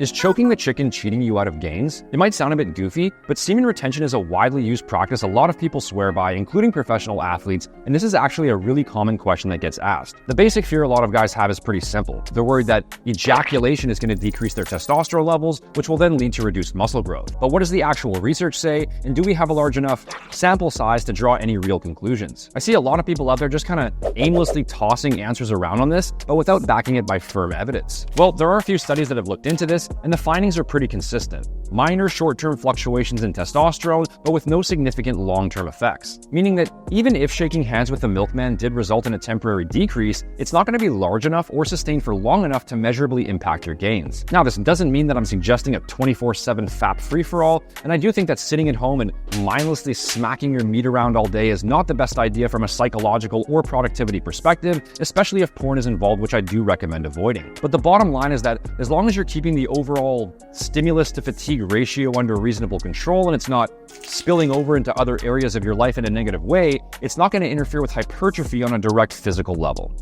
Is choking the chicken cheating you out of gains? It might sound a bit goofy, but semen retention is a widely used practice a lot of people swear by, including professional athletes, and this is actually a really common question that gets asked. The basic fear a lot of guys have is pretty simple. They're worried that ejaculation is going to decrease their testosterone levels, which will then lead to reduced muscle growth. But what does the actual research say, and do we have a large enough sample size to draw any real conclusions? I see a lot of people out there just kind of aimlessly tossing answers around on this, but without backing it by firm evidence. Well, there are a few studies that have looked into this, and the findings are pretty consistent. Minor short-term fluctuations in testosterone, but with no significant long-term effects. Meaning that even if shaking hands with the milkman did result in a temporary decrease, it's not going to be large enough or sustained for long enough to measurably impact your gains. Now, this doesn't mean that I'm suggesting a 24/7 FAP free-for-all, and I do think that sitting at home and mindlessly smacking your meat around all day is not the best idea from a psychological or productivity perspective, especially if porn is involved, which I do recommend avoiding. But the bottom line is that as long as you're keeping the overall stimulus to fatigue ratio under reasonable control and it's not spilling over into other areas of your life in a negative way, it's not going to interfere with hypertrophy on a direct physical level.